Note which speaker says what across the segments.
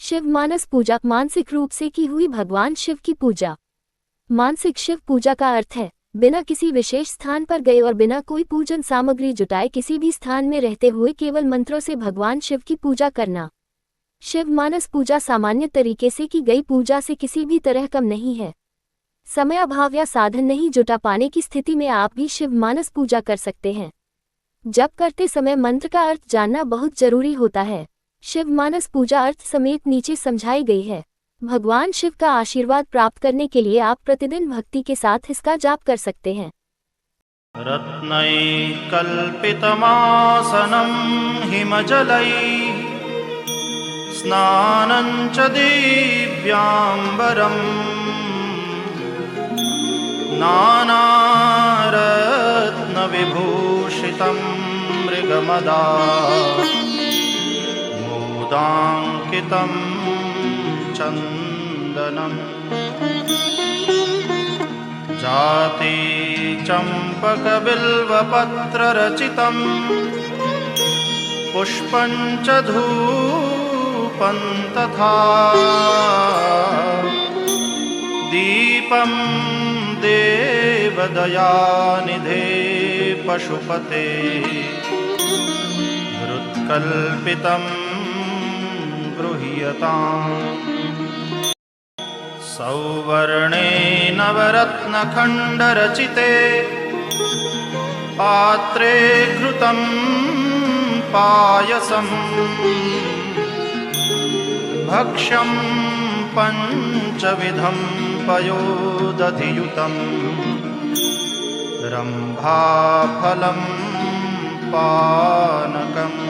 Speaker 1: शिव मानस पूजा मानसिक रूप से की हुई भगवान शिव की पूजा। मानसिक शिव पूजा का अर्थ है बिना किसी विशेष स्थान पर गए और बिना कोई पूजन सामग्री जुटाए किसी भी स्थान में रहते हुए केवल मंत्रों से भगवान शिव की पूजा करना। शिव मानस पूजा सामान्य तरीके से की गई पूजा से किसी भी तरह कम नहीं है। समयाभाव या साधन नहीं जुटा पाने की स्थिति में आप भी शिव मानस पूजा कर सकते हैं। जप करते समय मंत्र का अर्थ जानना बहुत जरूरी होता है। शिव मानस पूजा अर्थ समेत नीचे समझाई गई है। भगवान शिव का आशीर्वाद प्राप्त करने के लिए आप प्रतिदिन भक्ति के साथ इसका जाप कर सकते हैं।
Speaker 2: रत्नैः कल्पितमासनं हिमजलैः स्नानं च दिव्याम्बरम् नानारत्नविभूषितं मृगमदा मोदाङ्कितं चन्दनम् जाते चम्पकबिल्वपत्ररचितं पुष्पं च धूपं तथा दीपं देवदयानिधे पशुपते हृत्कल्पितं गृह्यताम् सौवर्णे नवरत्नखण्डरचिते पात्रे घृतं पायसम् भक्ष्यं पञ्चविधं पयोदधियुतं रम्भाफलं पानकम्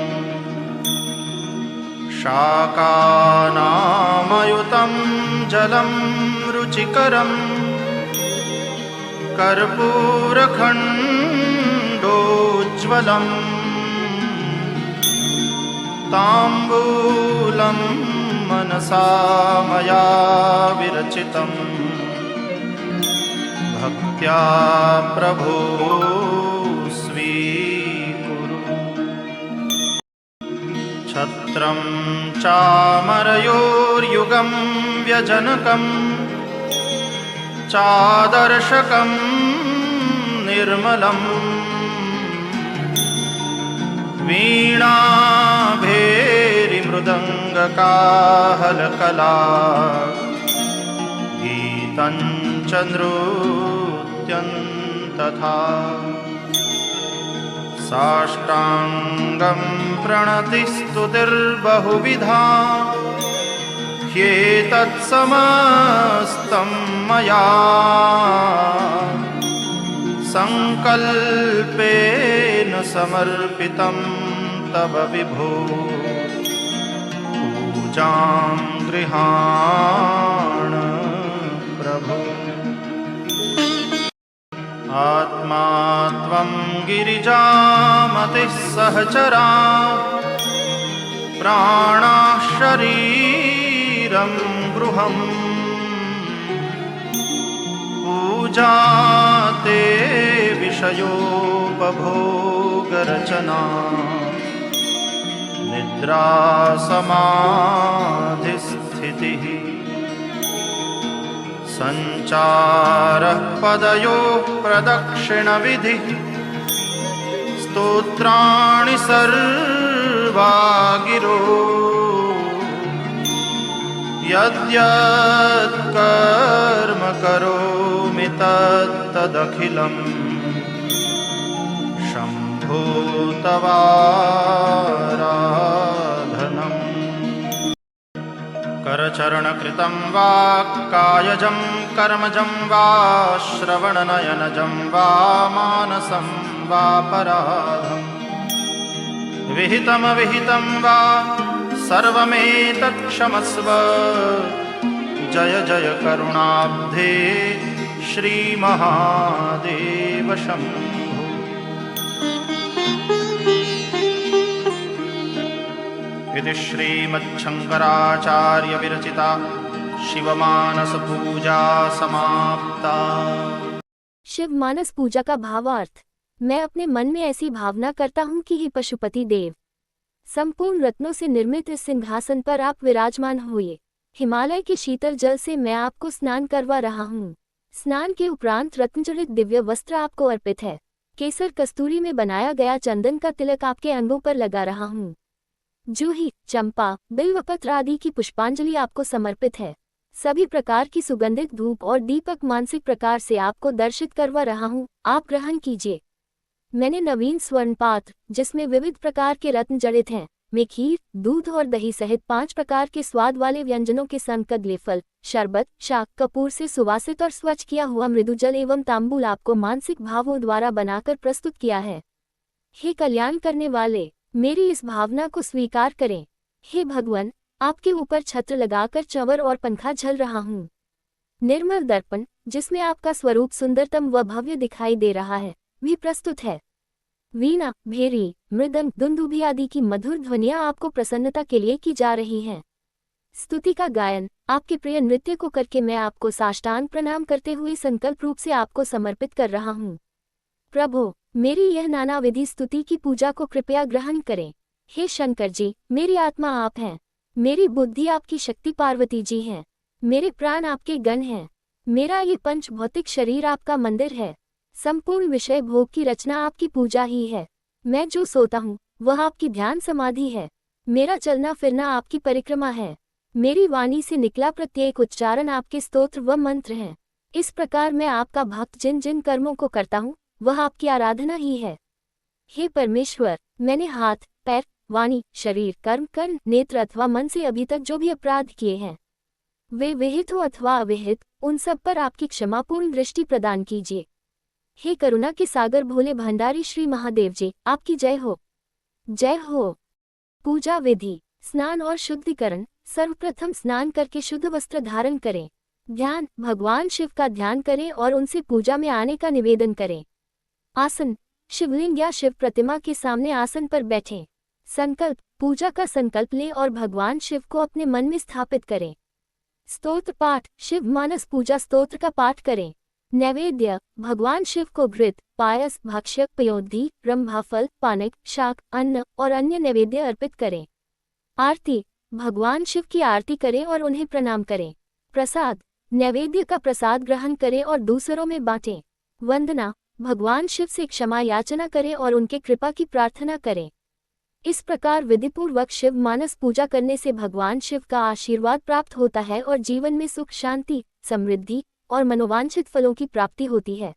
Speaker 2: शाकानामयुतं जलं रुचिकरं कर्पूरखण्डोज्ज्वलम् ताम्बूलं मनसा मया विरचितं भक्त्या प्रभो स्वीकुरु। छत्रं चामरयोर्युगं व्यजनकं चादर्शकं निर्मलं वीणाभेरिमृदङ्गकाहलकला गीतं च नृत्यं तथा साष्टाङ्गं प्रणतिस्तुतिर्बहुविधा ह्येतत्समस्तं मया संकल्पेन समर्पितं तव विभो पूजां गृहाण प्रभो। आत्मा त्वं गिरिजामतिः सहचरा प्राणाः शरीरं गृहम् पूजा ते विषयोपभोगरचना निद्रा समाधिस्थितिः संचारः पदयोः प्रदक्षिणविधिः स्तोत्राणि सर्वा गिरो यद्यत् कर्म करोमि तदखिलं शम्भो तवाराधनम्। करचरणकृतं वा कायजं कर्मजं वा श्रवणनयनजं वा मानसं वापराधं विहितमविहितं वा सर्वमेतत्क्षमस्व। जय जय करुणाब्धे श्रीमहादेव शम्भो। इति श्रीमच्छङ्कराचार्यविरचिता शिवमानसपूजा समाप्ता।
Speaker 1: शिव मानस पूजा का भावार्थ। मैं अपने मन में ऐसी भावना करता हूँ कि हे पशुपति देव, संपूर्ण रत्नों से निर्मित इस सिंहासन पर आप विराजमान हुए। हिमालय के शीतल जल से मैं आपको स्नान करवा रहा हूँ। स्नान के उपरांत रत्नजड़ित दिव्य वस्त्र आपको अर्पित है। केसर कस्तूरी में बनाया गया चंदन का तिलक आपके अंगों पर लगा रहा हूँ। जूही, चंपा, बिल्वपत्र आदि की पुष्पांजलि आपको समर्पित है। सभी प्रकार की सुगंधित धूप और दीपक मानसिक प्रकार से आपको दर्शित करवा रहा हूँ, आप ग्रहण कीजिए। मैंने नवीन स्वर्ण पात्र, जिसमें विविध प्रकार के रत्न जड़ित हैं, में खीर, दूध और दही सहित 5 प्रकार के स्वाद वाले व्यंजनों के संग कदली फल, शरबत, शाक, कपूर से सुवासित और स्वच्छ किया हुआ मृदु जल एवं तांबूल आपको मानसिक भावों द्वारा बनाकर प्रस्तुत किया है। हे कल्याण करने वाले, मेरी इस भावना को स्वीकार करें। हे भगवान, आपके ऊपर छत्र लगाकर चंवर और पंखा झल रहा हूँ। निर्मल दर्पण, जिसमें आपका स्वरूप सुंदरतम व भव्य दिखाई दे रहा है, भी प्रस्तुत है। वीणा, भेरी, मृदंग, दुंदुभी आदि की मधुर ध्वनियां आपको प्रसन्नता के लिए की जा रही हैं। स्तुति का गायन, आपके प्रिय नृत्य को करके मैं आपको साष्टांग प्रणाम करते हुए संकल्प रूप से आपको समर्पित कर रहा हूँ। प्रभु, मेरी यह नाना विधि स्तुति की पूजा को कृपया ग्रहण करें। हे शंकर जी, मेरी आत्मा आप हैं, मेरी बुद्धि आपकी शक्ति पार्वती जी हैं, मेरे प्राण आपके गण हैं, मेरा ये पंच भौतिक शरीर आपका मंदिर है। संपूर्ण विषय भोग की रचना आपकी पूजा ही है। मैं जो सोता हूँ वह आपकी ध्यान समाधि है। मेरा चलना फिरना आपकी परिक्रमा है। मेरी वाणी से निकला प्रत्येक उच्चारण आपके स्तोत्र व मंत्र हैं। इस प्रकार मैं आपका भक्त जिन जिन कर्मों को करता हूँ वह आपकी आराधना ही है। हे परमेश्वर, मैंने हाथ, पैर, वाणी, शरीर, कर्म, कर्ण, नेत्र अथवा मन से अभी तक जो भी अपराध किए हैं, वे विहित हो अथवा अविहित, उन सब पर आपकी क्षमापूर्ण दृष्टि प्रदान कीजिए। हे करुणा के सागर भोले भंडारी श्री महादेव जी, आपकी जय हो, जय हो। पूजा विधि, स्नान और शुद्धिकरण। सर्वप्रथम स्नान करके शुद्ध वस्त्र धारण करें। ध्यान, भगवान शिव का ध्यान करें और उनसे पूजा में आने का निवेदन करें। आसन, शिवलिंग या शिव प्रतिमा के सामने आसन पर बैठें। संकल्प, पूजा का संकल्प लें और भगवान शिव को अपने मन में स्थापित करें। स्तोत्र पाठ, शिव मानस पूजा स्तोत्र का पाठ करें। नैवेद्य, भगवान शिव को घृत, पायस, भक्ष्य, पयोधी, रंभाफल, पानक, शाक, अन्न और अन्य नैवेद्य अर्पित करें। आरती, भगवान शिव की आरती करें और उन्हें प्रणाम करें। प्रसाद, नैवेद्य का प्रसाद ग्रहण करें और दूसरों में बांटें। वंदना, भगवान शिव से क्षमा याचना करें और उनके कृपा की प्रार्थना करें। इस प्रकार विधिपूर्वक शिव मानस पूजा करने से भगवान शिव का आशीर्वाद प्राप्त होता है और जीवन में सुख, शांति, समृद्धि और मनोवांछित फलों की प्राप्ति होती है।